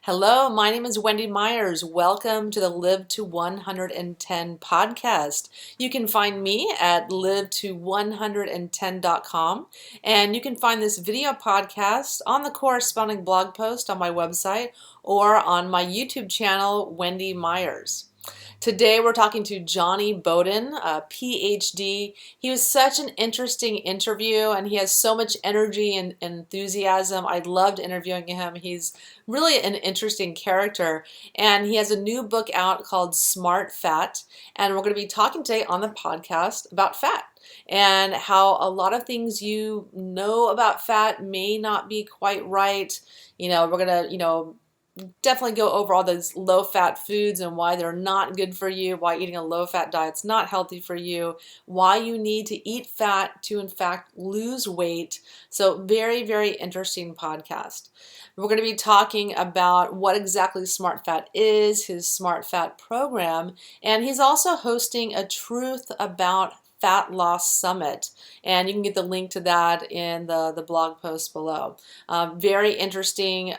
Hello, my name is Wendy Myers. Welcome to the Live to 110 podcast. You can find me at live to110.com, and you can find this video podcast on the corresponding blog post on my website or on my YouTube channel, Wendy Myers. Today we're talking to Jonny Bowden, a PhD. He was such an interesting interview and he has so much energy and enthusiasm. I loved interviewing him. He's really an interesting character and he has a new book out called Smart Fat, and we're going to be talking today on the podcast about fat and how a lot of things you know about fat may not be quite right. We're going to, definitely go over all those low-fat foods and why they're not good for you, why eating a low-fat diet's not healthy for you, why you need to eat fat to, in fact, lose weight. So very, very interesting podcast. We're going to be talking about what exactly Smart Fat is, his Smart Fat program, and he's also hosting a Truth About Fat Loss Summit, and you can get the link to that in the blog post below. Very interesting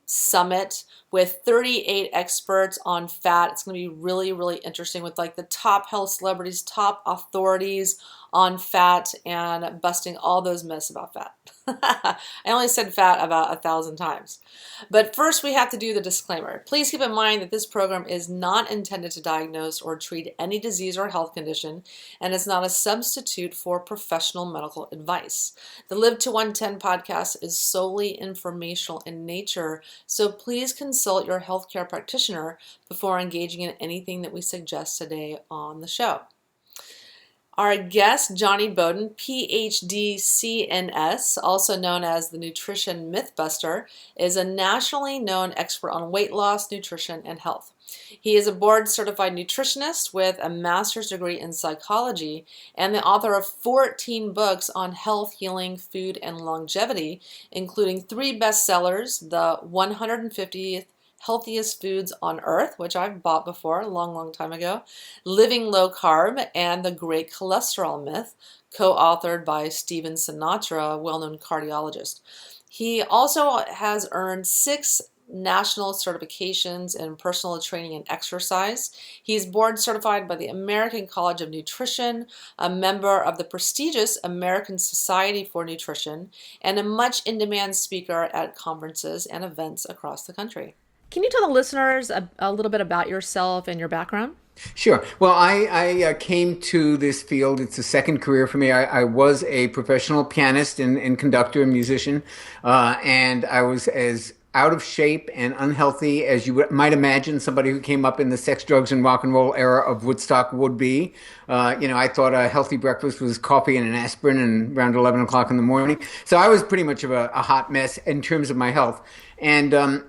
summit with 38 experts on fat. It's going to be really, really interesting with like the top health celebrities, top authorities on fat, and busting all those myths about fat. I only said fat about 1,000 times. But first we have to do the disclaimer. Please keep in mind that this program is not intended to diagnose or treat any disease or health condition, and is not a substitute for professional medical advice. The Live to 110 podcast is solely informational in nature, so please consult your healthcare practitioner before engaging in anything that we suggest today on the show. Our guest, Jonny Bowden, PhD CNS, also known as the Nutrition Mythbuster, is a nationally known expert on weight loss, nutrition, and health. He is a board-certified nutritionist with a master's degree in psychology and the author of 14 books on health, healing, food, and longevity, including 3 bestsellers, The 150th Healthiest Foods on Earth, which I've bought before a long, long time ago, Living Low Carb, and The Great Cholesterol Myth, co-authored by Stephen Sinatra, a well-known cardiologist. He also has earned 6 national certifications in personal training and exercise. He's board certified by the American College of Nutrition, a member of the prestigious American Society for Nutrition, and a much in-demand speaker at conferences and events across the country. Can you tell the listeners a little bit about yourself and your background? Sure. Well, I came to this field. It's a second career for me. I was a professional pianist and conductor and musician, and I was as out of shape and unhealthy as you might imagine somebody who came up in the sex, drugs, and rock and roll era of Woodstock would be. I thought a healthy breakfast was coffee and an aspirin and around 11 o'clock in the morning. So I was pretty much of a hot mess in terms of my health. And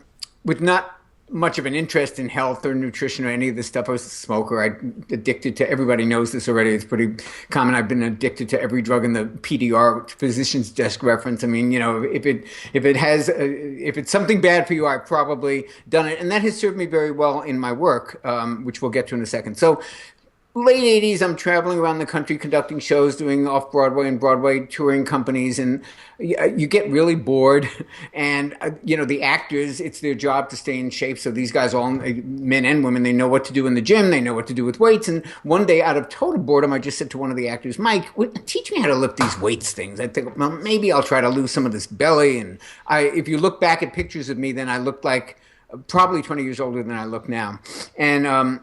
with not much of an interest in health or nutrition or any of this stuff. I was a smoker. I'm addicted to, everybody knows this already. It's pretty common. I've been addicted to every drug in the PDR, physician's desk reference. I mean, if it's something bad for you, I've probably done it. And that has served me very well in my work, which we'll get to in a second. So late 80s, I'm traveling around the country conducting shows, doing off-Broadway and Broadway touring companies, and you get really bored. And, the actors, it's their job to stay in shape. So these guys, all men and women, they know what to do in the gym. They know what to do with weights. And one day, out of total boredom, I just said to one of the actors, Mike, teach me how to lift these weights things. I think, well, maybe I'll try to lose some of this belly. And if you look back at pictures of me, then I looked like probably 20 years older than I look now. And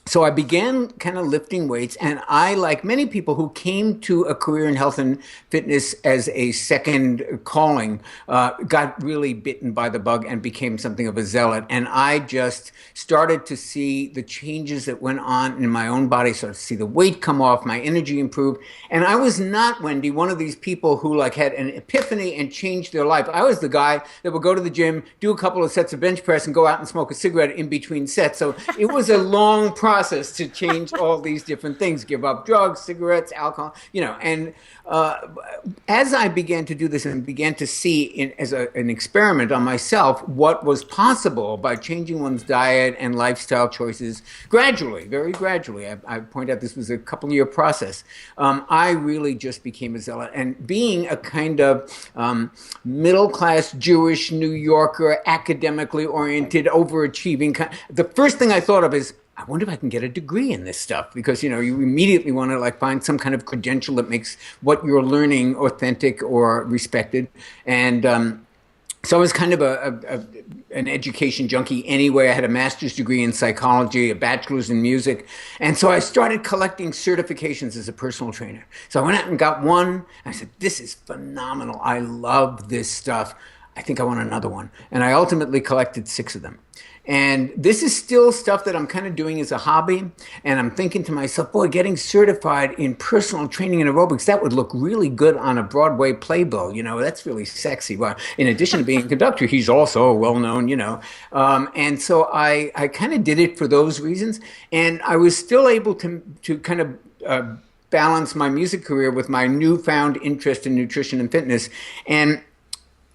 so I began kind of lifting weights, and I, like many people who came to a career in health and fitness as a second calling, got really bitten by the bug and became something of a zealot. And I just started to see the changes that went on in my own body, started to see the weight come off, my energy improve. And I was not, Wendy, one of these people who had an epiphany and changed their life. I was the guy that would go to the gym, do a couple of sets of bench press, and go out and smoke a cigarette in between sets. So it was a long process. process to change all these different things, give up drugs, cigarettes, alcohol, and uh, as I began to do this and began to see as an experiment on myself what was possible by changing one's diet and lifestyle choices gradually, very gradually. I point out this was a couple-year process. I really just became a zealot. And being a kind of middle-class Jewish New Yorker, academically oriented, overachieving, the first thing I thought of is, I wonder if I can get a degree in this stuff, because you immediately want to like find some kind of credential that makes what you're learning authentic or respected. And so I was kind of an education junkie anyway. I had a master's degree in psychology, a bachelor's in music. And so I started collecting certifications as a personal trainer. So I went out and got one. I said, this is phenomenal. I love this stuff. I think I want another one. And I ultimately collected 6 of them. And this is still stuff that I'm kind of doing as a hobby. And I'm thinking to myself, boy, getting certified in personal training and aerobics, that would look really good on a Broadway playbill. That's really sexy. Well, in addition to being a conductor, he's also well-known. And so I kind of did it for those reasons. And I was still able to kind of balance my music career with my newfound interest in nutrition and fitness. And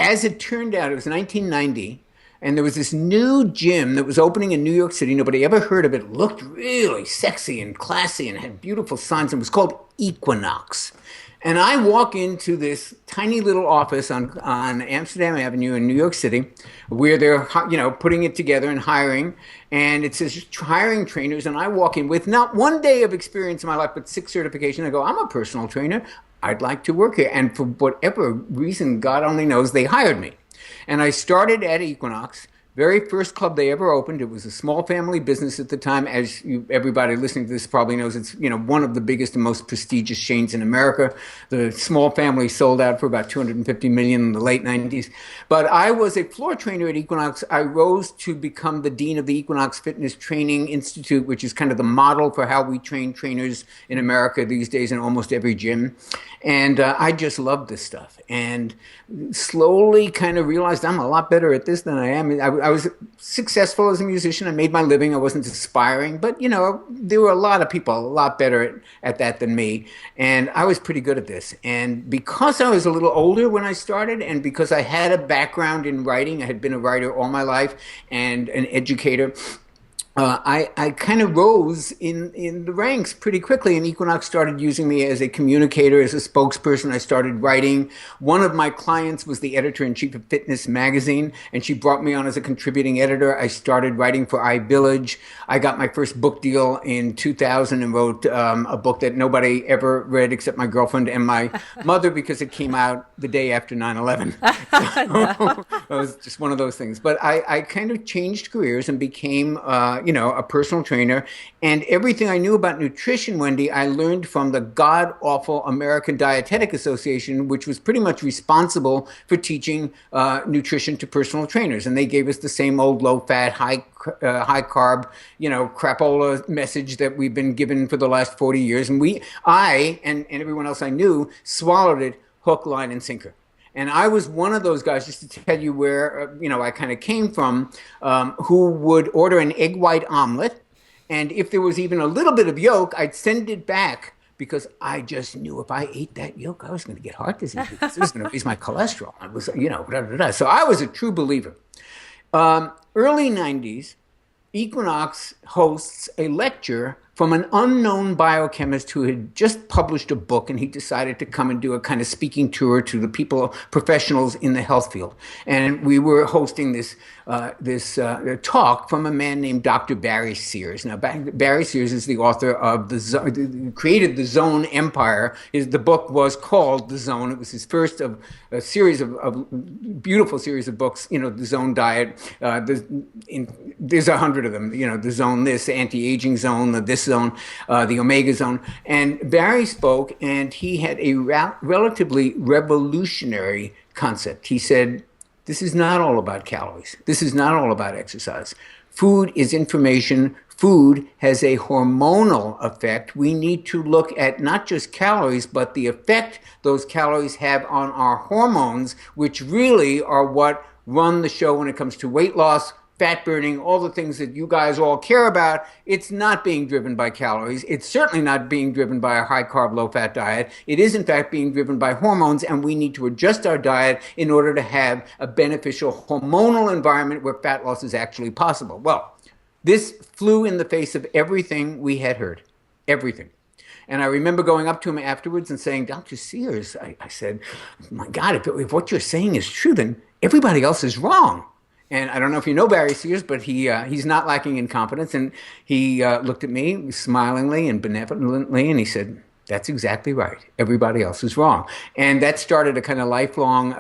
as it turned out, it was 1990. And there was this new gym that was opening in New York City. Nobody ever heard of it. It looked really sexy and classy and had beautiful signs. It was called Equinox. And I walk into this tiny little office on Amsterdam Avenue in New York City, where they're putting it together and hiring. And it says hiring trainers. And I walk in with not one day of experience in my life, but 6 certifications. I go, I'm a personal trainer. I'd like to work here. And for whatever reason, God only knows, they hired me. And I started at Equinox, very first club they ever opened. It was a small family business at the time. As everybody listening to this probably knows, it's one of the biggest and most prestigious chains in America. The small family sold out for about $250 million in the late 90s. But I was a floor trainer at Equinox. I rose to become the dean of the Equinox Fitness Training Institute, which is kind of the model for how we train trainers in America these days in almost every gym. And I just loved this stuff, and slowly kind of realized I'm a lot better at this than I am. I was successful as a musician. I made my living. I wasn't aspiring, but there were a lot of people a lot better at that than me, and I was pretty good at this. And because I was a little older when I started, and because I had a background in writing, I had been a writer all my life and an educator, I kind of rose in the ranks pretty quickly, and Equinox started using me as a communicator, as a spokesperson. I started writing. One of my clients was the editor-in-chief of Fitness Magazine, and she brought me on as a contributing editor. I started writing for iVillage. I got my first book deal in 2000 and wrote a book that nobody ever read except my girlfriend and my mother, because it came out the day after 9/11. It was just one of those things. But I kind of changed careers and became a personal trainer. And everything I knew about nutrition, Wendy, I learned from the god-awful American Dietetic Association, which was pretty much responsible for teaching nutrition to personal trainers. And they gave us the same old low-fat, high-carb, crapola message that we've been given for the last 40 years. And I and everyone else I knew swallowed it hook, line, and sinker. And I was one of those guys, just to tell you where, I kind of came from, who would order an egg white omelet. And if there was even a little bit of yolk, I'd send it back, because I just knew if I ate that yolk, I was going to get heart disease, because it was going to raise my cholesterol. I was, So I was a true believer. Early 90s, Equinox hosts a lecture from an unknown biochemist who had just published a book, and he decided to come and do a kind of speaking tour to the professionals in the health field. And we were hosting this talk from a man named Dr. Barry Sears. Now, Barry Sears is the author of created the Zone Empire. The book was called The Zone. It was his first of a series of beautiful series of books. The Zone Diet. There's 100 of them. The Zone this, the anti-aging zone, this zone, the Omega Zone. And Barry spoke, and he had a relatively revolutionary concept. He said, this is not all about calories. This is not all about exercise. Food is information. Food has a hormonal effect. We need to look at not just calories, but the effect those calories have on our hormones, which really are what run the show when it comes to weight loss, fat burning, all the things that you guys all care about, it's not being driven by calories. It's certainly not being driven by a high carb, low fat diet. It is, in fact, being driven by hormones, and we need to adjust our diet in order to have a beneficial hormonal environment where fat loss is actually possible. Well, this flew in the face of everything we had heard, everything. And I remember going up to him afterwards and saying, Dr. Sears, I said, my God, if what you're saying is true, then everybody else is wrong. And I don't know if you know Barry Sears, but he's not lacking in confidence. And he looked at me smilingly and benevolently, and he said, that's exactly right. Everybody else is wrong. And that started a kind of lifelong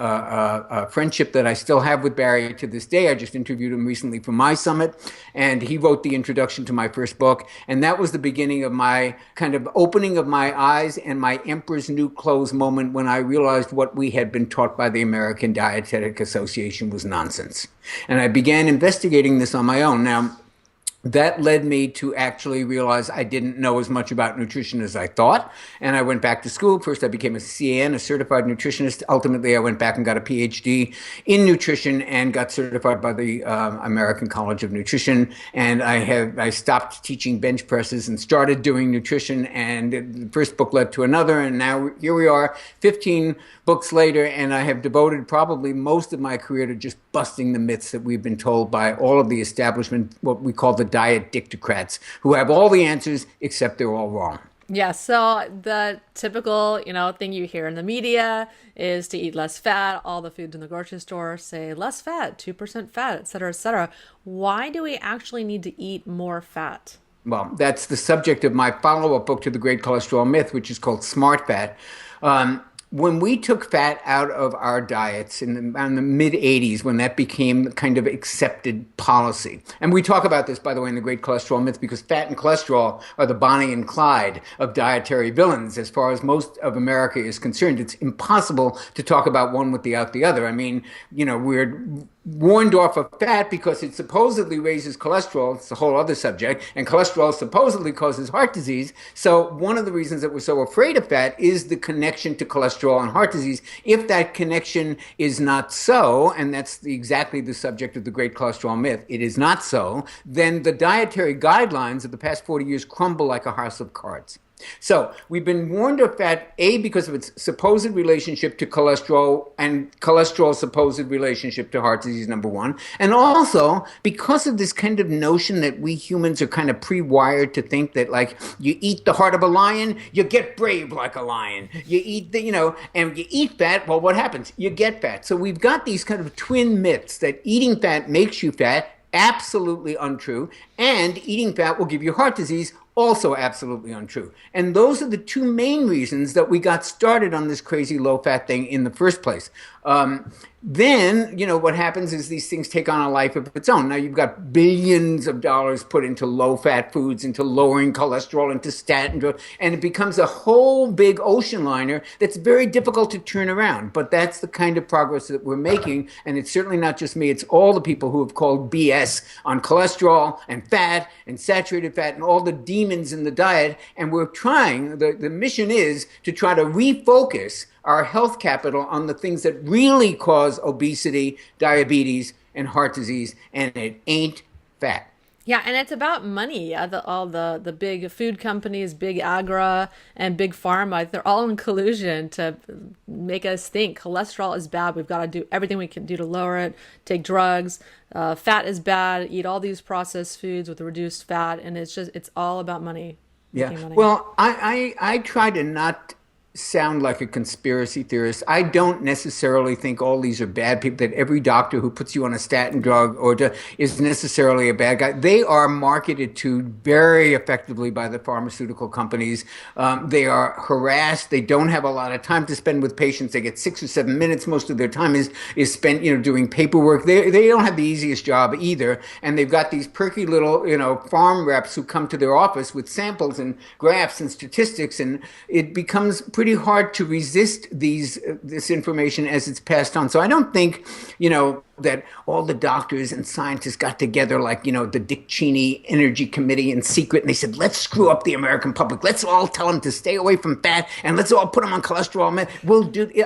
friendship that I still have with Barry to this day. I just interviewed him recently for my summit, and he wrote the introduction to my first book. And that was the beginning of my kind of opening of my eyes and my emperor's new clothes moment when I realized what we had been taught by the American Dietetic Association was nonsense. And I began investigating this on my own. Now, that led me to actually realize I didn't know as much about nutrition as I thought. And I went back to school. First, I became a CAN, a certified nutritionist. Ultimately, I went back and got a PhD in nutrition and got certified by the American College of Nutrition. And I stopped teaching bench presses and started doing nutrition. And the first book led to another. And now here we are, 15 books later, and I have devoted probably most of my career to just busting the myths that we've been told by all of the establishment, what we call the diet dictocrats, who have all the answers except they're all wrong. Yeah, so the typical, thing you hear in the media is to eat less fat. All the foods in the grocery store say less fat, 2% fat, et cetera, et cetera. Why do we actually need to eat more fat? Well, that's the subject of my follow-up book to The Great Cholesterol Myth, which is called Smart Fat. When we took fat out of our diets in the mid-'80s, when that became kind of accepted policy, and we talk about this, by the way, in The Great Cholesterol Myth, because fat and cholesterol are the Bonnie and Clyde of dietary villains. As far as most of America is concerned, it's impossible to talk about one without the other. I mean, we're warned off of fat because it supposedly raises cholesterol. It's a whole other subject. And cholesterol supposedly causes heart disease. So one of the reasons that we're so afraid of fat is the connection to cholesterol and heart disease. If that connection is not so, and that's exactly the subject of The Great Cholesterol Myth, it is not so, then the dietary guidelines of the past 40 years crumble like a house of cards. So we've been warned of fat, A, because of its supposed relationship to cholesterol and cholesterol's supposed relationship to heart disease, number one. And also because of this kind of notion that we humans are kind of pre-wired to think that, like, you eat the heart of a lion, you get brave like a lion. You eat and you eat fat, well, what happens? You get fat. So we've got these kind of twin myths that eating fat makes you fat, absolutely untrue, and eating fat will give you heart disease, also absolutely untrue. And those are the two main reasons that we got started on this crazy low-fat thing in the first place. Then, what happens is these things take on a life of its own. Now, you've got billions of dollars put into low-fat foods, into lowering cholesterol, into statin drugs, and it becomes a whole big ocean liner that's very difficult to turn around. But that's the kind of progress that we're making, and it's certainly not just me. It's all the people who have called BS on cholesterol and fat and saturated fat and all the demons in the diet, and we're trying, the mission is to try to refocus our health capital on the things that really cause obesity, diabetes, and heart disease, and it ain't fat. Yeah, and it's about money. All the big food companies, big agra, and big pharma, they're all in collusion to make us think cholesterol is bad. We've got to do everything we can do to lower it, take drugs. Fat is bad, eat all these processed foods with reduced fat, and it's all about money. Yeah. Money. Well, I try to not sound like a conspiracy theorist. I don't necessarily think all these are bad people, that every doctor who puts you on a statin drug is necessarily a bad guy. They are marketed to very effectively by the pharmaceutical companies. They are harassed. They don't have a lot of time to spend with patients. They get 6 or 7 minutes. Most of their time is spent, doing paperwork. They don't have the easiest job either. And they've got these perky little, farm reps who come to their office with samples and graphs and statistics, and it becomes pretty hard to resist this information as it's passed on. So I don't think, that all the doctors and scientists got together, like, the Dick Cheney Energy Committee in secret, and they said, let's screw up the American public. Let's all tell them to stay away from fat, and let's all put them on cholesterol.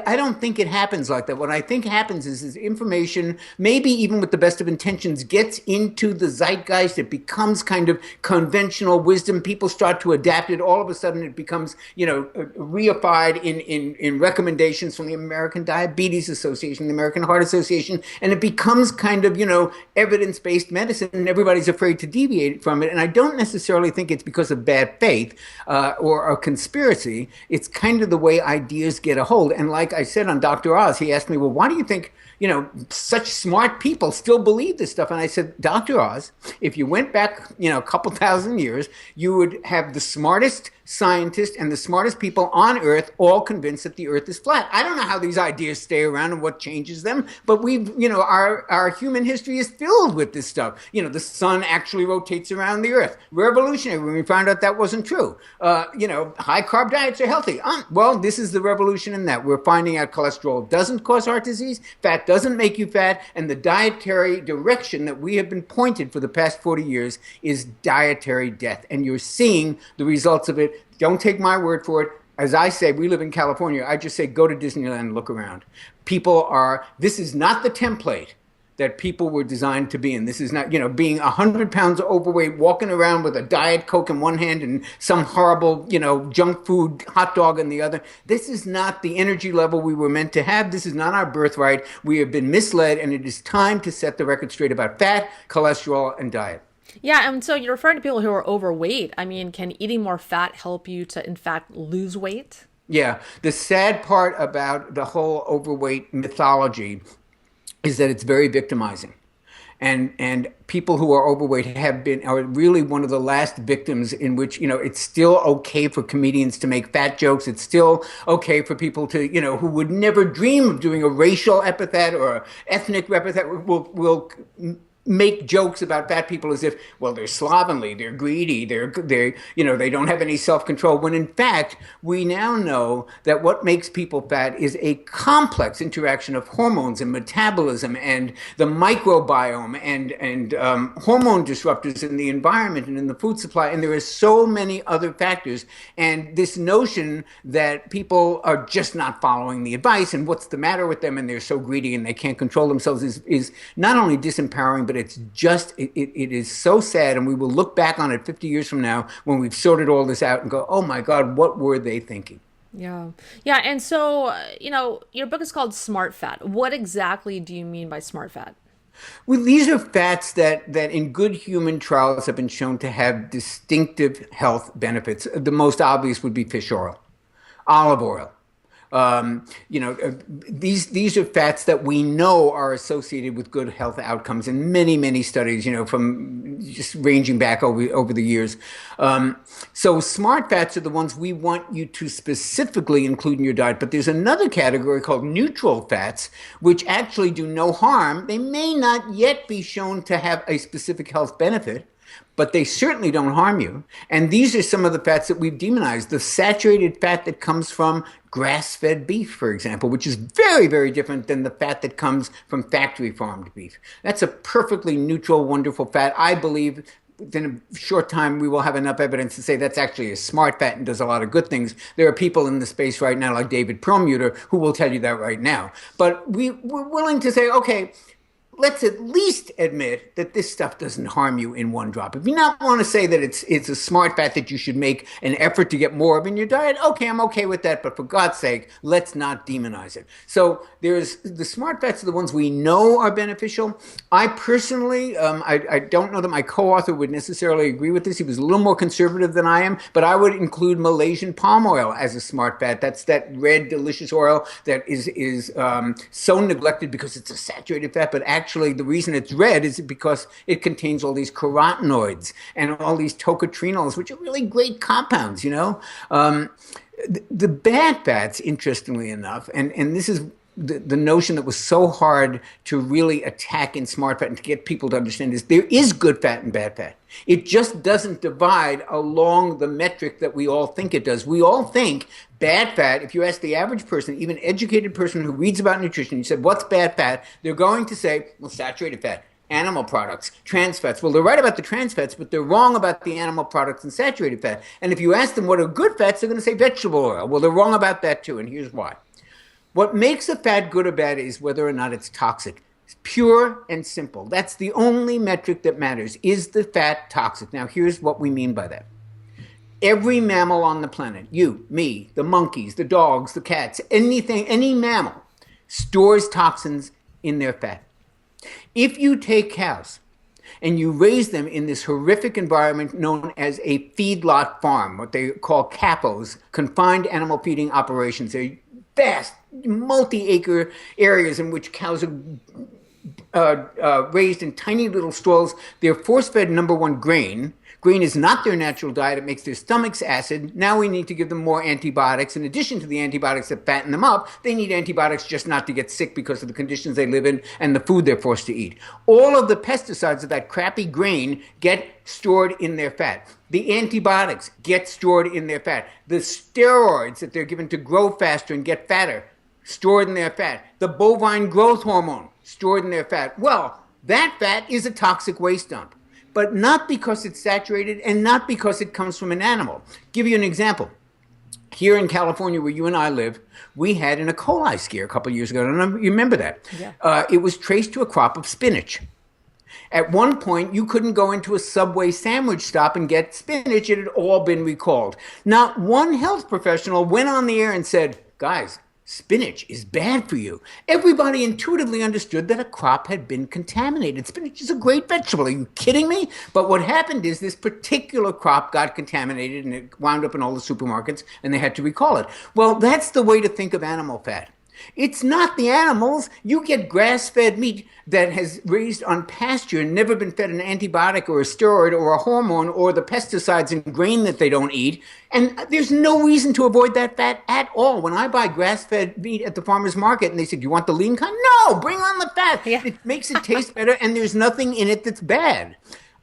I don't think it happens like that. What I think happens is information, maybe even with the best of intentions, gets into the zeitgeist. It becomes kind of conventional wisdom. People start to adapt it. All of a sudden, it becomes, reified in recommendations from the American Diabetes Association, the American Heart Association, and it becomes kind of, evidence-based medicine, and everybody's afraid to deviate from it. And I don't necessarily think it's because of bad faith or a conspiracy. It's kind of the way ideas get a hold. And like I said on Dr. Oz, he asked me, well, why do you think such smart people still believe this stuff? And I said, Dr. Oz, if you went back, a couple thousand years, you would have the smartest scientists and the smartest people on Earth all convinced that the Earth is flat. I don't know how these ideas stay around and what changes them, but our human history is filled with this stuff. The sun actually rotates around the Earth. Revolutionary when we found out that wasn't true. High carb diets are healthy. Well, this is the revolution in that. We're finding out cholesterol doesn't cause heart disease, fat doesn't make you fat, and the dietary direction that we have been pointed for the past 40 years is dietary death. And you're seeing the results of it. Don't take my word for it. As I say, we live in California. I just say, go to Disneyland and look around. This is not the template that people were designed to be in. This is not, being 100 pounds overweight, walking around with a Diet Coke in one hand and some horrible, junk food hot dog in the other. This is not the energy level we were meant to have. This is not our birthright. We have been misled, and it is time to set the record straight about fat, cholesterol, and diet. Yeah, and so you're referring to people who are overweight. I mean, can eating more fat help you to, in fact, lose weight? Yeah. The sad part about the whole overweight mythology is that it's very victimizing. And people who are overweight are really one of the last victims in which, it's still okay for comedians to make fat jokes. It's still okay for people to, who would never dream of doing a racial epithet or an ethnic epithet will make jokes about fat people as if, well, they're slovenly, they're greedy, they don't have any self-control, when in fact, we now know that what makes people fat is a complex interaction of hormones and metabolism and the microbiome and hormone disruptors in the environment and in the food supply. And there are so many other factors. And this notion that people are just not following the advice and what's the matter with them and they're so greedy and they can't control themselves is not only disempowering, but it is so sad, and we will look back on it 50 years from now when we've sorted all this out and go, oh my God, what were they thinking? Yeah. Yeah. And so, your book is called Smart Fat. What exactly do you mean by smart fat? Well, these are fats that in good human trials have been shown to have distinctive health benefits. The most obvious would be fish oil, olive oil. These are fats that we know are associated with good health outcomes in many, many studies, from just ranging back over the years. So smart fats are the ones we want you to specifically include in your diet. But there's another category called neutral fats, which actually do no harm. They may not yet be shown to have a specific health benefit, but they certainly don't harm you. And these are some of the fats that we've demonized. The saturated fat that comes from grass-fed beef, for example, which is very, very different than the fat that comes from factory-farmed beef. That's a perfectly neutral, wonderful fat. I believe within a short time we will have enough evidence to say that's actually a smart fat and does a lot of good things. There are people in the space right now like David Perlmutter who will tell you that right now. But we're willing to say, okay, let's at least admit that this stuff doesn't harm you in one drop. If you not want to say that it's a smart fat that you should make an effort to get more of in your diet, okay, I'm okay with that. But for God's sake, let's not demonize it. So there's the smart fats are the ones we know are beneficial. I personally, I don't know that my co-author would necessarily agree with this. He was a little more conservative than I am, but I would include Malaysian palm oil as a smart fat. That's that red, delicious oil that is so neglected because it's a saturated fat, but actually the reason it's red is because it contains all these carotenoids and all these tocotrienols, which are really great compounds, The bad fats, interestingly enough, and this is the notion that was so hard to really attack in smart fat and to get people to understand is there is good fat and bad fat. It just doesn't divide along the metric that we all think it does. We all think bad fat, if you ask the average person, even educated person who reads about nutrition, you said, what's bad fat? They're going to say, well, saturated fat, animal products, trans fats. Well, they're right about the trans fats, but they're wrong about the animal products and saturated fat. And if you ask them what are good fats, they're going to say vegetable oil. Well, they're wrong about that too, and here's why. What makes a fat good or bad is whether or not it's toxic. It's pure and simple. That's the only metric that matters. Is the fat toxic? Now, here's what we mean by that. Every mammal on the planet, you, me, the monkeys, the dogs, the cats, anything, any mammal, stores toxins in their fat. If you take cows and you raise them in this horrific environment known as a feedlot farm, what they call CAPOs, confined animal feeding operations, they're vast, multi-acre areas in which cows are raised in tiny little stalls. They're force-fed, number one, grain. Grain is not their natural diet. It makes their stomachs acid. Now we need to give them more antibiotics. In addition to the antibiotics that fatten them up, they need antibiotics just not to get sick because of the conditions they live in and the food they're forced to eat. All of the pesticides of that crappy grain get stored in their fat. The antibiotics get stored in their fat. The steroids that they're given to grow faster and get fatter, stored in their fat. The bovine growth hormone, stored in their fat. Well, that fat is a toxic waste dump. But not because it's saturated and not because it comes from an animal. Give you an example. Here in California, where you and I live, we had an E. coli scare a couple of years ago. I don't know if you remember that. Yeah. It was traced to a crop of spinach. At one point, you couldn't go into a Subway sandwich stop and get spinach. It had all been recalled. Not one health professional went on the air and said, guys, spinach is bad for you. Everybody intuitively understood that a crop had been contaminated. Spinach is a great vegetable. Are you kidding me? But what happened is this particular crop got contaminated and it wound up in all the supermarkets and they had to recall it. Well, that's the way to think of animal fat. It's not the animals. You get grass-fed meat that has raised on pasture and never been fed an antibiotic or a steroid or a hormone or the pesticides in grain that they don't eat. And there's no reason to avoid that fat at all. When I buy grass-fed meat at the farmer's market and they say, do you want the lean kind? No, bring on the fat. Yeah. It makes it taste better and there's nothing in it that's bad.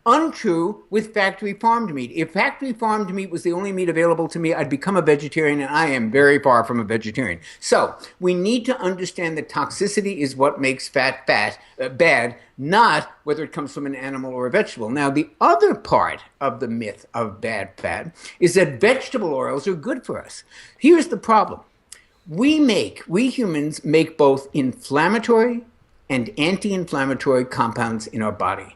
Untrue with factory farmed meat. If factory farmed meat was the only meat available to me, I'd become a vegetarian, and I am very far from a vegetarian. So we need to understand that toxicity is what makes fat bad, not whether it comes from an animal or a vegetable. Now, the other part of the myth of bad fat is that vegetable oils are good for us. Here's the problem. We humans make both inflammatory and anti-inflammatory compounds in our body.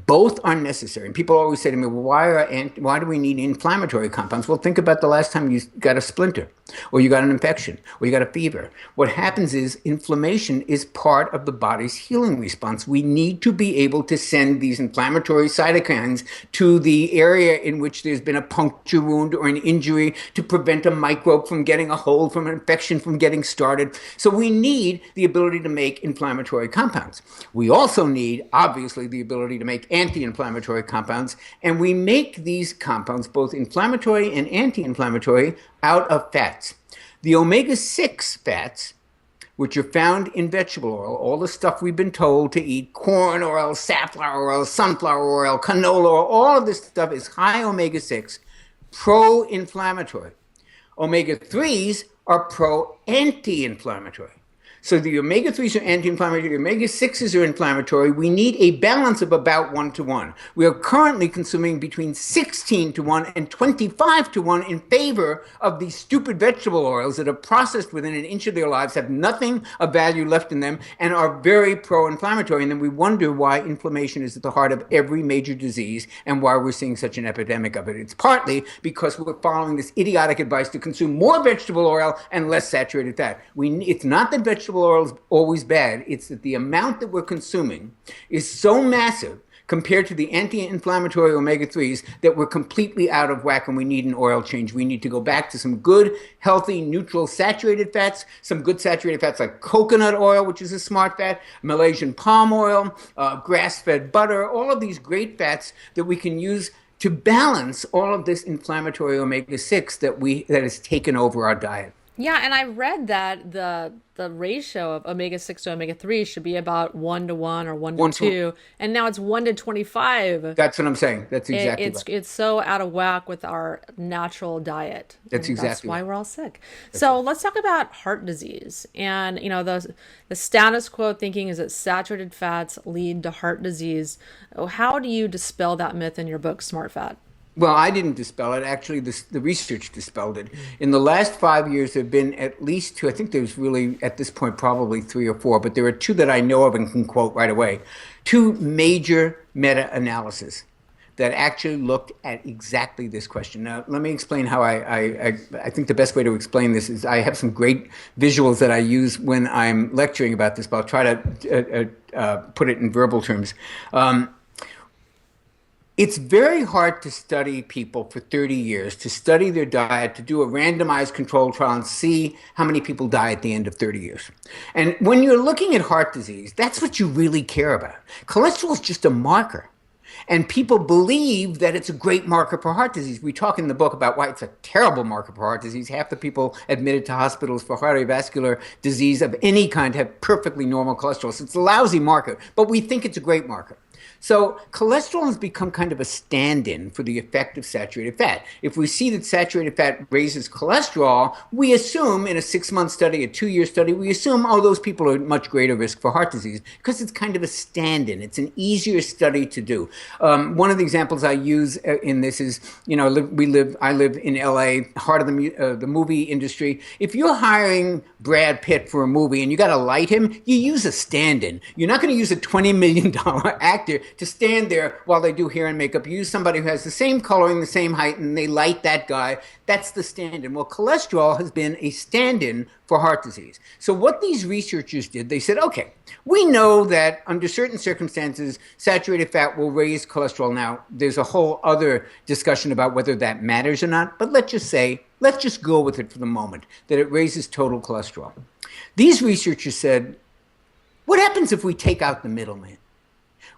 Both are necessary. And people always say to me, well, why do we need inflammatory compounds? Well, think about the last time you got a splinter, or you got an infection, or you got a fever. What happens is inflammation is part of the body's healing response. We need to be able to send these inflammatory cytokines to the area in which there's been a puncture wound or an injury to prevent a microbe from getting a hold, from an infection from getting started. So we need the ability to make inflammatory compounds. We also need, obviously, the ability to make anti-inflammatory compounds, and we make these compounds, both inflammatory and anti-inflammatory, out of fats. The omega-6 fats, which are found in vegetable oil, all the stuff we've been told to eat, corn oil, safflower oil, sunflower oil, canola oil, all of this stuff is high omega-6, pro-inflammatory. Omega-3s are pro-anti-inflammatory. So the omega-3s are anti-inflammatory, the omega-6s are inflammatory. We need a balance of about 1-to-1. We are currently consuming between 16-to-1 and 25-to-1 in favor of these stupid vegetable oils that are processed within an inch of their lives, have nothing of value left in them, and are very pro-inflammatory. And then we wonder why inflammation is at the heart of every major disease and why we're seeing such an epidemic of it. It's partly because we're following this idiotic advice to consume more vegetable oil and less saturated fat. It's not that vegetable oil is always bad. It's that the amount that we're consuming is so massive compared to the anti-inflammatory omega-3s that we're completely out of whack and we need an oil change. We need to go back to some good, healthy, neutral saturated fats, some good saturated fats like coconut oil, which is a smart fat, Malaysian palm oil, grass-fed butter, all of these great fats that we can use to balance all of this inflammatory omega-6 that has taken over our diet. Yeah, and I read that the ratio of omega 6 to omega 3 should be about 1 to 1 or one to One to two, and now it's 1 to 25. That's what I'm saying. That's It, exactly it's right. it's so out of whack with our natural diet, That's and that's exactly why right. we're all sick. That's So right. let's talk about heart disease. And the status quo thinking is that saturated fats lead to heart disease. How do you dispel that myth in your book, Smart Fat? Well, I didn't dispel it. Actually, the research dispelled it. In the last 5 years, there have been at least two. I think there's really, at this point, probably three or four, but there are two that I know of and can quote right away. Two major meta analyses that actually looked at exactly this question. Now, let me explain how I think the best way to explain this is I have some great visuals that I use when I'm lecturing about this, but I'll try to put it in verbal terms. Um, it's very hard to study people for 30 years, to study their diet, to do a randomized control trial and see how many people die at the end of 30 years. And when you're looking at heart disease, that's what you really care about. Cholesterol is just a marker. And people believe that it's a great marker for heart disease. We talk in the book about why it's a terrible marker for heart disease. Half the people admitted to hospitals for cardiovascular disease of any kind have perfectly normal cholesterol. So it's a lousy marker, but we think it's a great marker. So cholesterol has become kind of a stand-in for the effect of saturated fat. If we see that saturated fat raises cholesterol, we assume in a 6-month study, a 2-year study, we assume, oh, those people are at much greater risk for heart disease because it's kind of a stand-in. It's an easier study to do. One of the examples I use in this is, I live in LA, heart of the movie industry. If you're hiring Brad Pitt for a movie and you got to light him, you use a stand-in. You're not going to use a $20 million actor to stand there while they do hair and makeup. You use somebody who has the same coloring, the same height, and they light that guy. That's the stand-in. Well, cholesterol has been a stand-in for heart disease. So what these researchers did, they said, okay, we know that under certain circumstances, saturated fat will raise cholesterol. Now, there's a whole other discussion about whether that matters or not, but let's just go with it for the moment, that it raises total cholesterol. These researchers said, what happens if we take out the middleman?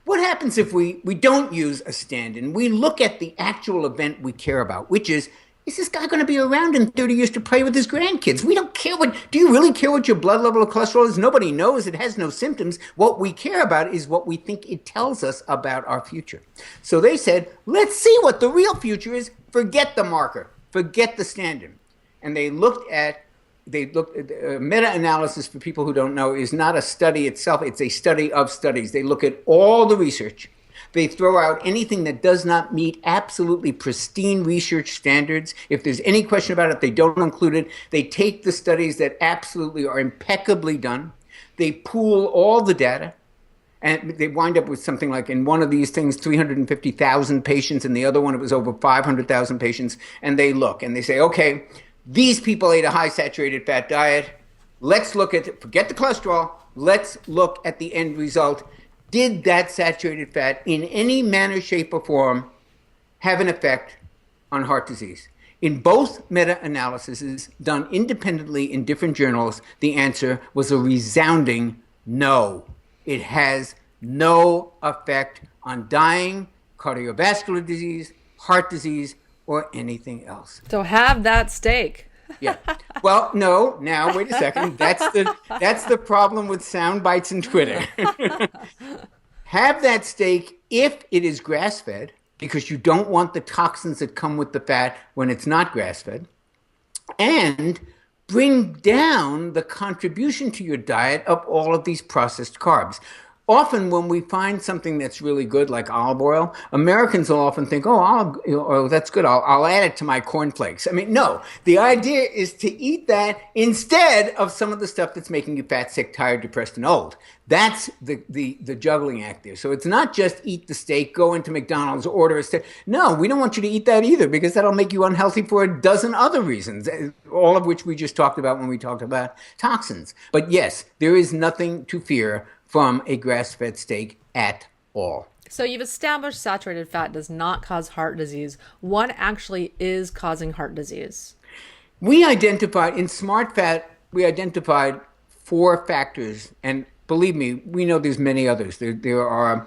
What happens if we don't use a stand-in? We look at the actual event we care about, which is this guy going to be around in 30 years to play with his grandkids? We don't care do you really care what your blood level of cholesterol is? Nobody knows. It has no symptoms. What we care about is what we think it tells us about our future. So they said, let's see what the real future is. Forget the marker. Forget the stand-in. And meta-analysis, for people who don't know, is not a study itself. It's a study of studies. They look at all the research. They throw out anything that does not meet absolutely pristine research standards. If there's any question about it, they don't include it. They take the studies that absolutely are impeccably done. They pool all the data. And they wind up with something like, in one of these things, 350,000 patients. In the other one, it was over 500,000 patients. And they look and they say, okay, these people ate a high saturated fat diet. Let's look at, forget the cholesterol. Let's look at the end result. Did that saturated fat in any manner, shape, or form have an effect on heart disease? In both meta-analyses done independently in different journals, the answer was a resounding no. It has no effect on dying, cardiovascular disease, heart disease, or anything else. So have that steak. Yeah. Well, no. Now, wait a second. That's the problem with sound bites and Twitter. Have that steak if it is grass-fed, because you don't want the toxins that come with the fat when it's not grass-fed, and bring down the contribution to your diet of all of these processed carbs. Often when we find something that's really good, like olive oil, Americans will often think, oh, olive oil, that's good. I'll add it to my cornflakes. I mean, no, the idea is to eat that instead of some of the stuff that's making you fat, sick, tired, depressed, and old. That's the juggling act there. So it's not just eat the steak, go into McDonald's, order a steak. No, we don't want you to eat that either, because that'll make you unhealthy for a dozen other reasons, all of which we just talked about when we talked about toxins. But yes, there is nothing to fear from a grass-fed steak at all. So you've established saturated fat does not cause heart disease. What actually is causing heart disease? We identified in Smart Fat, we identified 4 factors, and believe me, we know there's many others. There are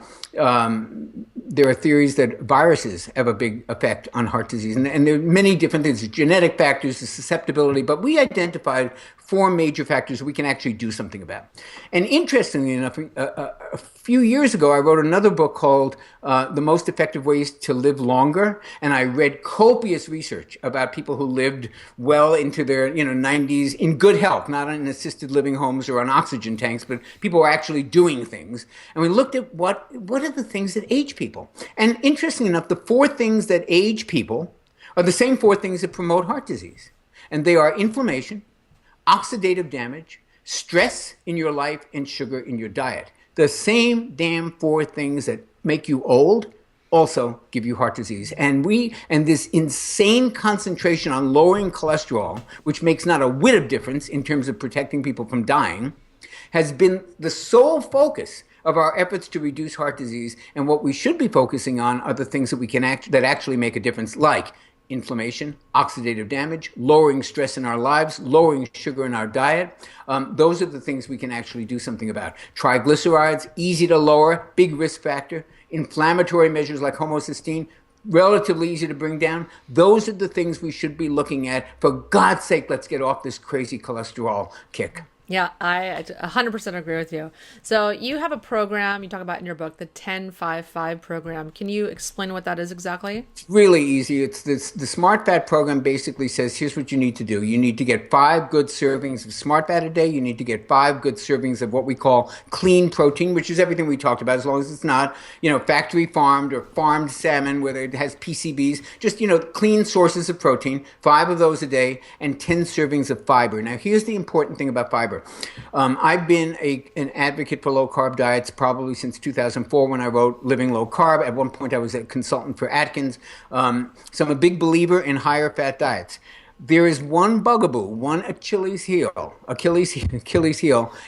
theories that viruses have a big effect on heart disease, and there are many different things, genetic factors, the susceptibility, but we identified four major factors we can actually do something about. And interestingly enough, a few years ago, I wrote another book called The Most Effective Ways to Live Longer, and I read copious research about people who lived well into their 90s in good health, not in assisted living homes or on oxygen tanks, but people were actually doing things. And we looked at what are the things that age people. And interestingly enough, the four things that age people are the same four things that promote heart disease. And they are inflammation, oxidative damage, stress in your life, and sugar in your diet. The same damn four things that make you old also give you heart disease. And this insane concentration on lowering cholesterol, which makes not a whit of difference in terms of protecting people from dying, has been the sole focus of our efforts to reduce heart disease. And what we should be focusing on are the things that we can that actually make a difference, like inflammation, oxidative damage, lowering stress in our lives, lowering sugar in our diet. Those are the things we can actually do something about. Triglycerides, easy to lower, big risk factor. Inflammatory measures like homocysteine, relatively easy to bring down. Those are the things we should be looking at. For God's sake, let's get off this crazy cholesterol kick. Yeah, I 100% agree with you. So you have a program you talk about in your book, the 10-5-5 program. Can you explain what that is exactly? It's really easy. It's this, the Smart Fat program basically says, here's what you need to do. You need to get 5 good servings of Smart Fat a day. You need to get 5 good servings of what we call clean protein, which is everything we talked about, as long as it's not, factory farmed or farmed salmon, whether it has PCBs, just, clean sources of protein, 5 of those a day, and 10 servings of fiber. Now, here's the important thing about fiber. I've been an advocate for low-carb diets probably since 2004 when I wrote Living Low Carb. At one point, I was a consultant for Atkins. So I'm a big believer in higher fat diets. There is one bugaboo, one Achilles heel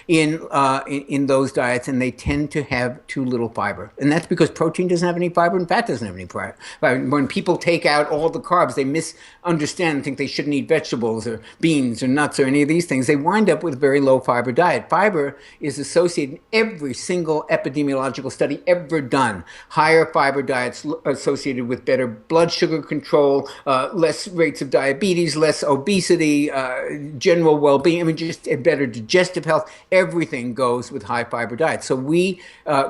in those diets, and they tend to have too little fiber. And that's because protein doesn't have any fiber and fat doesn't have any fiber. When people take out all the carbs, they misunderstand and think they shouldn't eat vegetables or beans or nuts or any of these things. They wind up with a very low fiber diet. Fiber is associated in every single epidemiological study ever done. Higher fiber diets associated with better blood sugar control, less rates of diabetes, less obesity, general well-being, just a better digestive health. Everything goes with high fiber diets. So we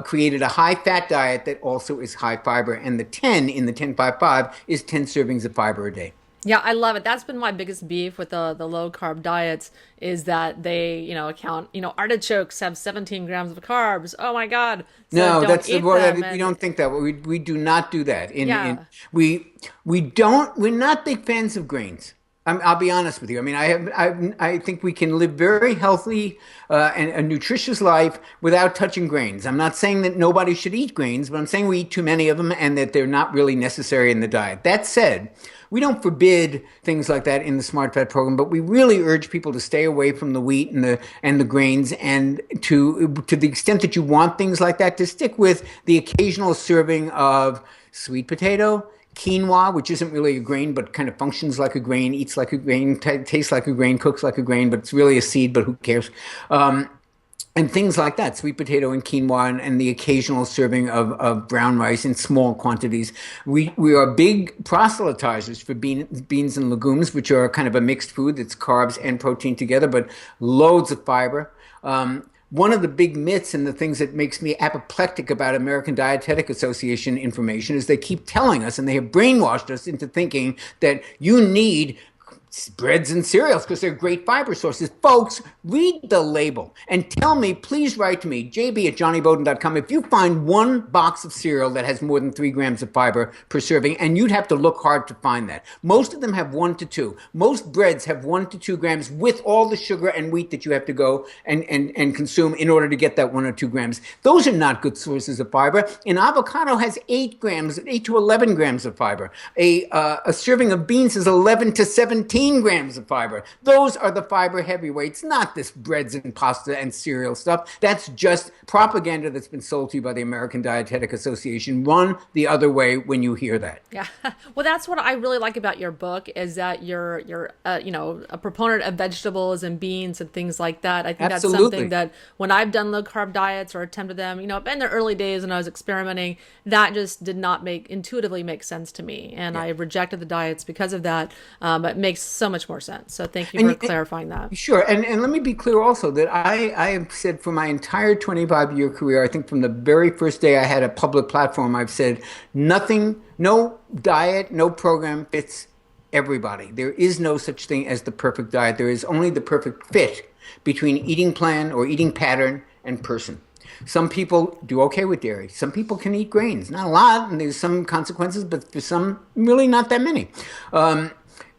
created a high fat diet that also is high fiber. And the 10 in the 10-5-5 is 10 servings of fiber a day. Yeah, I love it. That's been my biggest beef with the low carb diets is that they, account, artichokes have 17 grams of carbs. Oh my God. So no, don't that's eat the them. we don't think that. We do not do that. Yeah. We're not big fans of grains. I'll be honest with you. I think we can live very healthy and a nutritious life without touching grains. I'm not saying that nobody should eat grains, but I'm saying we eat too many of them and that they're not really necessary in the diet. That said, we don't forbid things like that in the Smart Fat program, but we really urge people to stay away from the wheat and the grains, and to the extent that you want things like that, to stick with the occasional serving of sweet potato, quinoa, which isn't really a grain, but kind of functions like a grain, eats like a grain, tastes like a grain, cooks like a grain, but it's really a seed, but who cares? And things like that, sweet potato and quinoa, and the occasional serving of brown rice in small quantities. We are big proselytizers for beans and legumes, which are kind of a mixed food that's carbs and protein together, but loads of fiber. One of the big myths and the things that makes me apoplectic about American Dietetic Association information is they keep telling us, and they have brainwashed us into thinking that you need breads and cereals because they're great fiber sources. Folks, read the label and tell me, please write to me, jb@jonnybowden.com, if you find one box of cereal that has more than 3 grams of fiber per serving, and you'd have to look hard to find that. Most of them have 1 to 2. Most breads have 1 to 2 grams with all the sugar and wheat that you have to go and consume in order to get that 1 or 2 grams. Those are not good sources of fiber. An avocado has 8 to 11 grams of fiber. A serving of beans is 11 to 17 15 grams of fiber. Those are the fiber heavyweights, not this breads and pasta and cereal stuff. That's just propaganda that's been sold to you by the American Dietetic Association. Run the other way when you hear that. Yeah. Well, that's what I really like about your book is that you're a proponent of vegetables and beans and things like that. I think that's something Absolutely. that when I've done low carb diets or attempted them, in the early days when I was experimenting, that just did not intuitively make sense to me. And Yeah. I rejected the diets because of that. But it makes so much more sense. So thank you for And, clarifying that. Sure. And let me be clear also that I have said for my entire 25-year career, I think from the very first day I had a public platform, I've said nothing, no diet, no program fits everybody. There is no such thing as the perfect diet. There is only the perfect fit between eating plan or eating pattern and person. Some people do okay with dairy. Some people can eat grains. Not a lot, and there's some consequences, but for some, really not that many.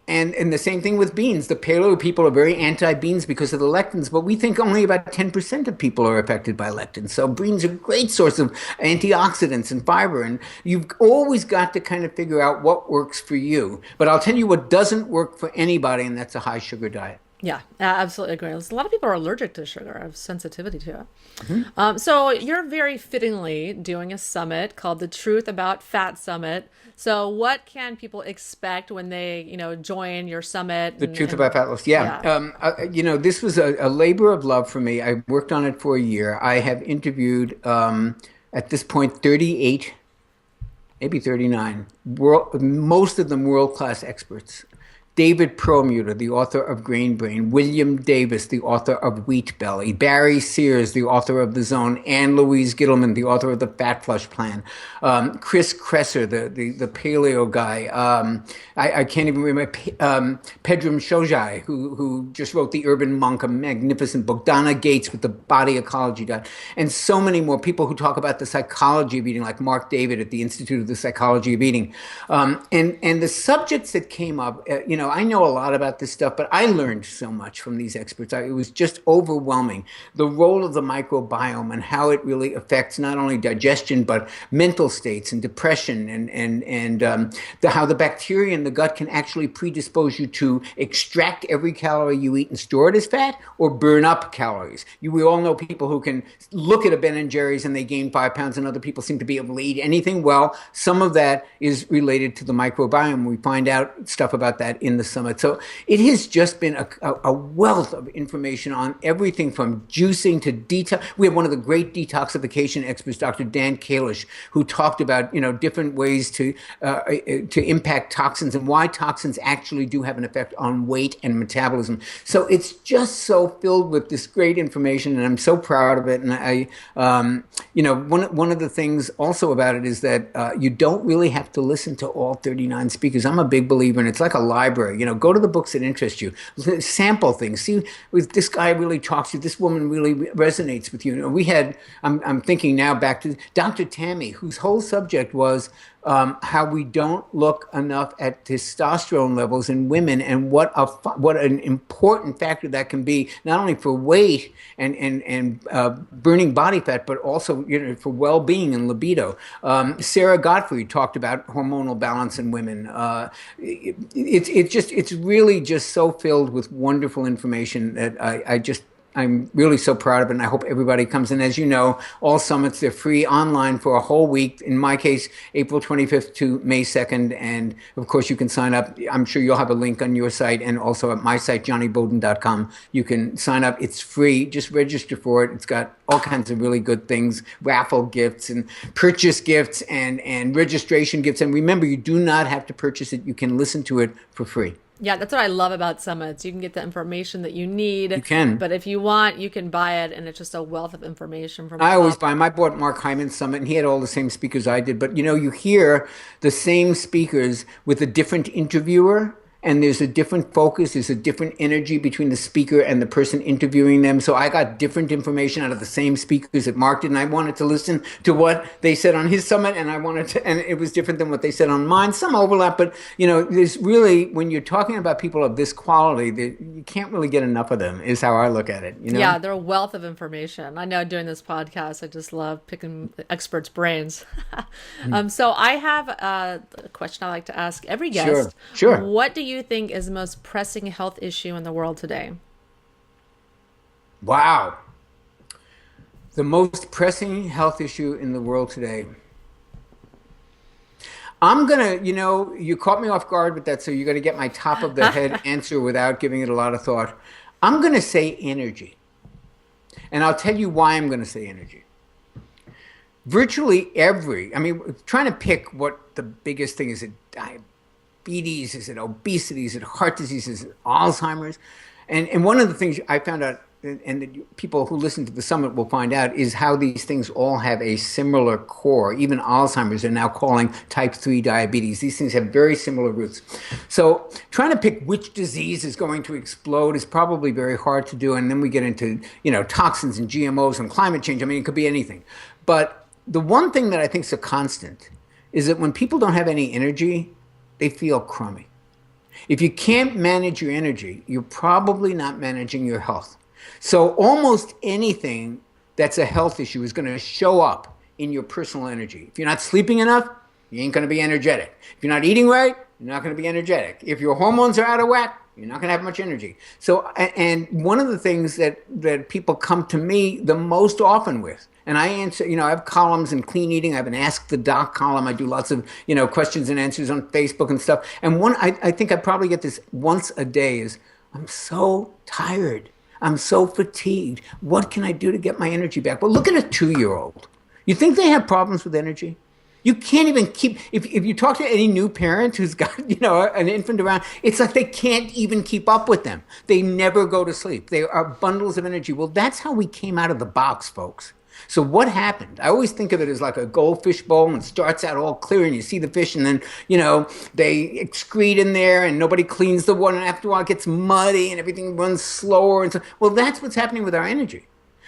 And the same thing with beans. The paleo people are very anti-beans because of the lectins, but we think only about 10% of people are affected by lectins. So beans are a great source of antioxidants and fiber, and you've always got to kind of figure out what works for you. But I'll tell you what doesn't work for anybody, and that's a high sugar diet. Yeah, absolutely agree. A lot of people are allergic to sugar, have sensitivity to it. So you're very fittingly doing a summit called the Truth About Fat Summit. So what can people expect when they, join your summit? The truth about fat loss. Yeah. Yeah. This was a labor of love for me. I worked on it for a year. I have interviewed, at this point, 38, maybe 39, most of them world-class experts. David Perlmutter, the author of Grain Brain, William Davis, the author of Wheat Belly, Barry Sears, the author of The Zone, Anne Louise Gittleman, the author of The Fat Flush Plan, Chris Kresser, the paleo guy, I can't even remember, Pedram Shojai, who just wrote The Urban Monk, a magnificent book, Donna Gates with the Body Ecology Diet, and so many more people who talk about the psychology of eating, like Mark David at the Institute of the Psychology of Eating. And the subjects that came up, I know a lot about this stuff, but I learned so much from these experts. It was just overwhelming. The role of the microbiome and how it really affects not only digestion, but mental states and depression and how the bacteria in the gut can actually predispose you to extract every calorie you eat and store it as fat or burn up calories. We all know people who can look at a Ben & Jerry's and they gain 5 pounds and other people seem to be able to eat anything. Well, some of that is related to the microbiome. We find out stuff about that in the summit. So it has just been a wealth of information on everything from juicing to detox. We have one of the great detoxification experts, Dr. Dan Kalish, who talked about different ways to impact toxins and why toxins actually do have an effect on weight and metabolism. So it's just so filled with this great information, and I'm so proud of it. And one of the things also about it is that you don't really have to listen to all 39 speakers. I'm a big believer, and it's like a library. Go to the books that interest you. Sample things. See, if this guy really talks to you, this woman really resonates with you. We had, I'm thinking now back to Dr. Tammy, whose whole subject was how we don't look enough at testosterone levels in women and what an important factor that can be, not only for weight and burning body fat, but also for well-being and libido. Sarah Gottfried talked about hormonal balance in women. It's really just so filled with wonderful information that I'm really so proud of it, and I hope everybody comes in. As you know, all summits, they're free online for a whole week. In my case, April 25th to May 2nd. And of course, you can sign up. I'm sure you'll have a link on your site and also at my site, JonnyBowden.com. You can sign up. It's free. Just register for it. It's got all kinds of really good things, raffle gifts and purchase gifts and registration gifts. And remember, you do not have to purchase it. You can listen to it for free. Yeah, that's what I love about summits. You can get the information that you need. You can. But if you want, you can buy it, and it's just a wealth of information from I top. always buy them. I bought Mark Hyman's Summit, and he had all the same speakers I did. But, you hear the same speakers with a different interviewer, and there's a different focus, there's a different energy between the speaker and the person interviewing them. So I got different information out of the same speakers that Mark did, and I wanted to listen to what they said on his summit, and and it was different than what they said on mine. Some overlap, but there's really, when you're talking about people of this quality, you can't really get enough of them, is how I look at it. Yeah, they're a wealth of information. I know doing this podcast, I just love picking the experts' brains. So I have a question I like to ask every Sure, guest. sure. What do you think is the most pressing health issue in the world today? Wow. The most pressing health issue in the world today. I'm gonna, you caught me off guard with that, so you're gonna get my top of the head answer without giving it a lot of thought. I'm gonna say energy. And I'll tell you why I'm gonna say energy. Virtually I mean, trying to pick what the biggest thing is: it diabetes, is it obesity, is it heart disease, is it Alzheimer's? And one of the things I found out, and that people who listen to the summit will find out, is how these things all have a similar core. Even Alzheimer's are now calling type 3 diabetes. These things have very similar roots. So trying to pick which disease is going to explode is probably very hard to do. And then we get into, toxins and GMOs and climate change. I mean, it could be anything. But the one thing that I think is a constant is that when people don't have any energy, they feel crummy. If you can't manage your energy, you're probably not managing your health. So almost anything that's a health issue is going to show up in your personal energy. If you're not sleeping enough, you ain't going to be energetic. If you're not eating right, you're not going to be energetic. If your hormones are out of whack, you're not going to have much energy. So, and one of the things that people come to me the most often with, and I answer, I have columns in clean eating. I have an Ask the Doc column. I do lots of, questions and answers on Facebook and stuff. And I think I probably get this once a day is, I'm so tired. I'm so fatigued. What can I do to get my energy back? Well, look at a 2-year-old. You think they have problems with energy? You can't even keep, if you talk to any new parent who's got, an infant around, it's like they can't even keep up with them. They never go to sleep. They are bundles of energy. Well, that's how we came out of the box, folks. So what happened? I always think of it as like a goldfish bowl, and it starts out all clear and you see the fish, and then, they excrete in there and nobody cleans the water, and after a while it gets muddy and everything runs slower. And so, well, that's what's happening with our energy.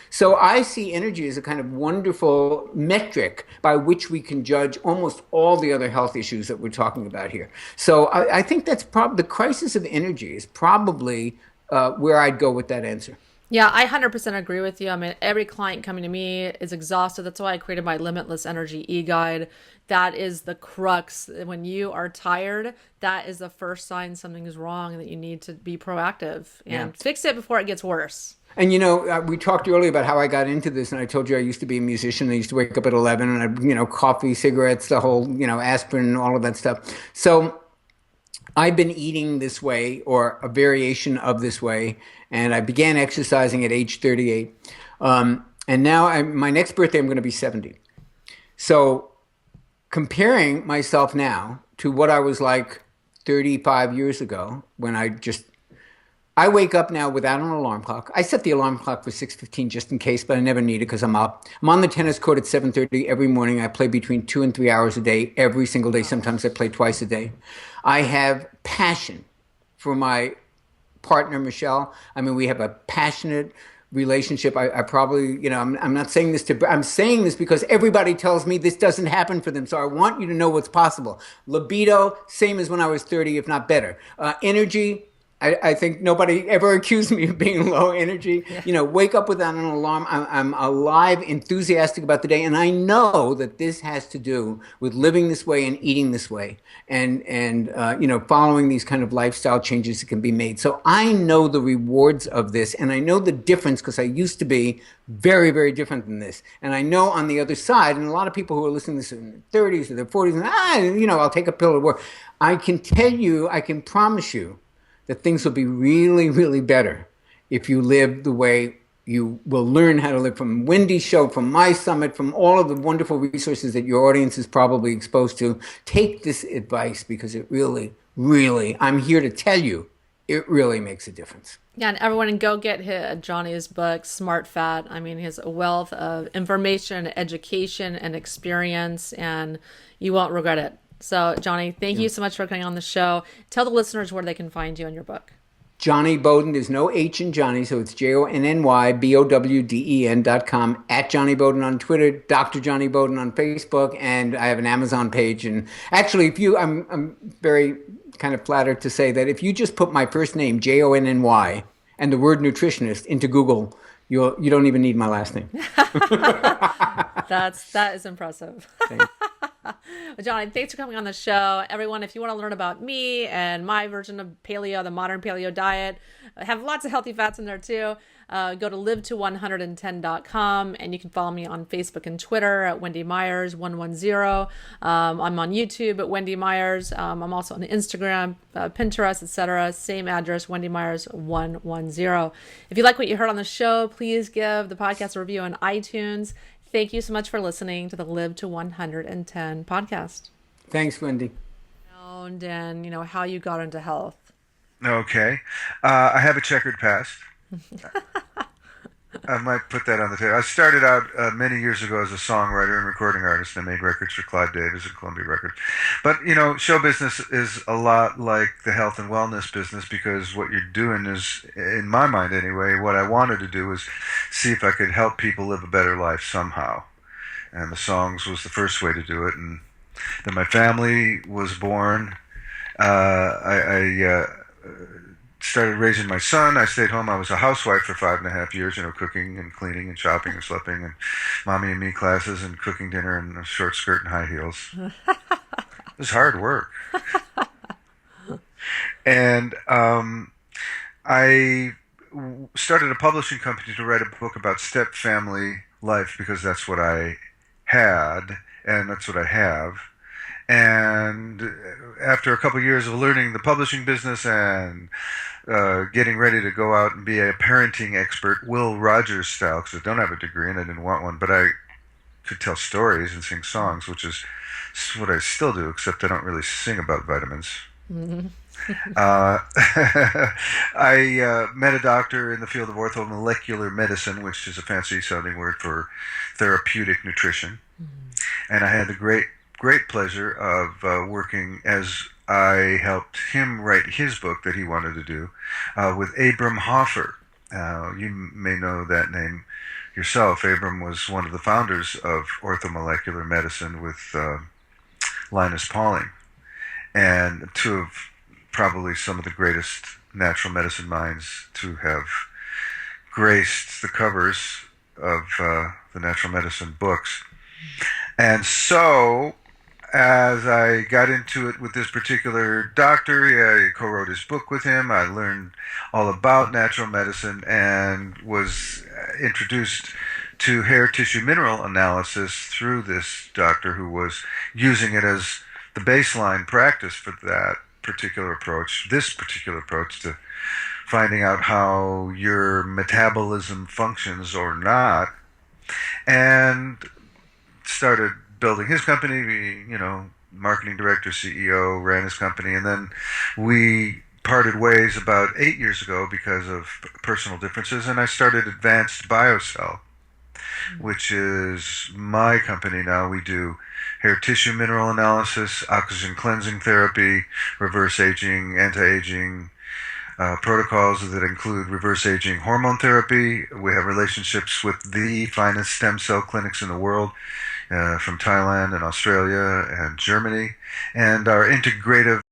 So I see energy as a kind of wonderful metric by which we can judge almost all the other health issues that we're talking about here. So I think that's probably the crisis of energy is probably where I'd go with that answer. Yeah, I 100% agree with you. I mean, every client coming to me is exhausted. That's why I created my Limitless Energy e-guide. That is the crux. When you are tired, that is the first sign something is wrong and that you need to be proactive and fix it before it gets worse. And, we talked earlier about how I got into this, and I told you I used to be a musician. I used to wake up at 11 and coffee, cigarettes, the whole, aspirin, all of that stuff. So I've been eating this way, or a variation of this way, and I began exercising at age 38. And now my next birthday, I'm going to be 70. So comparing myself now to what I was like 35 years ago, when I wake up now without an alarm clock. I set the alarm clock for 6:15 just in case, but I never need it because I'm up. I'm on the tennis court at 7:30 every morning. I play between 2 and 3 hours a day, every single day. Sometimes I play twice a day. I have passion for my partner, Michelle. I mean, we have a passionate relationship. I probably, I'm not saying this I'm saying this because everybody tells me this doesn't happen for them. So I want you to know what's possible. Libido, same as when I was 30, if not better. Energy, I think nobody ever accused me of being low energy. Yeah. Wake up without an alarm. I'm alive, enthusiastic about the day. And I know that this has to do with living this way and eating this way and following these kind of lifestyle changes that can be made. So I know the rewards of this, and I know the difference because I used to be very, very different than this. And I know on the other side, and a lot of people who are listening to this in their 30s or their 40s, and I'll take a pill to work. I can tell you, I can promise you, that things will be really, really better if you live the way you will learn how to live. From Wendy's show, from my summit, from all of the wonderful resources that your audience is probably exposed to. Take this advice because it really, really, I'm here to tell you, it really makes a difference. Yeah, and everyone go get Jonny's book, Smart Fat. I mean, he has a wealth of information, education, and experience, and you won't regret it. So, Jonny, thank you so much for coming on the show. Tell the listeners where they can find you in your book. Jonny Bowden. There's no H in Jonny, so it's JonnyBowden.com, at Jonny Bowden on Twitter, Dr. Jonny Bowden on Facebook, and I have an Amazon page. And actually, I'm very kind of flattered to say that if you just put my first name, Jonny, and the word nutritionist into Google, you don't even need my last name. That is impressive. Thanks. Well, Johnny, thanks for coming on the show. Everyone, if you want to learn about me and my version of paleo, the modern paleo diet, I have lots of healthy fats in there too. Go to live110.com, and you can follow me on Facebook and Twitter at Wendy Myers 110. I'm on YouTube at Wendy Myers. I'm also on Instagram, Pinterest, etc. Same address, Wendy Myers 110. If you like what you heard on the show, please give the podcast a review on iTunes. Thank you so much for listening to the Live to 110 podcast. Thanks, Wendy. And how you got into health. Okay. I have a checkered past. I might put that on the table. I started out many years ago as a songwriter and recording artist. I made records for Clive Davis and Columbia Records. But, show business is a lot like the health and wellness business, because what you're doing is, in my mind anyway, what I wanted to do was see if I could help people live a better life somehow. And the songs was the first way to do it. And then my family was born. I started raising my son. I stayed home. I was a housewife for 5.5 years, cooking and cleaning and shopping and schlepping and mommy and me classes and cooking dinner in a short skirt and high heels. It was hard work. And I started a publishing company to write a book about step family life, because that's what I had and that's what I have. And after a couple of years of learning the publishing business and getting ready to go out and be a parenting expert, Will Rogers style, because I don't have a degree and I didn't want one, but I could tell stories and sing songs, which is what I still do, except I don't really sing about vitamins. Mm-hmm. I met a doctor in the field of orthomolecular medicine, which is a fancy sounding word for therapeutic nutrition. Mm-hmm. And I had the great pleasure of working as I helped him write his book that he wanted to do with Abram Hoffer. You may know that name yourself. Abram was one of the founders of orthomolecular medicine with Linus Pauling, and two of probably some of the greatest natural medicine minds to have graced the covers of the natural medicine books. And so, as I got into it with this particular doctor, I co-wrote his book with him. I learned all about natural medicine and was introduced to hair tissue mineral analysis through this doctor, who was using it as the baseline practice for this particular approach to finding out how your metabolism functions or not, and started building his company. Marketing director, CEO, ran his company, and then we parted ways about 8 years ago because of personal differences, and I started Advanced Biocell, which is my company now. We do hair tissue mineral analysis, oxygen cleansing therapy, reverse aging, anti-aging protocols that include reverse aging hormone therapy. We have relationships with the finest stem cell clinics in the world, from Thailand and Australia and Germany, and our integrative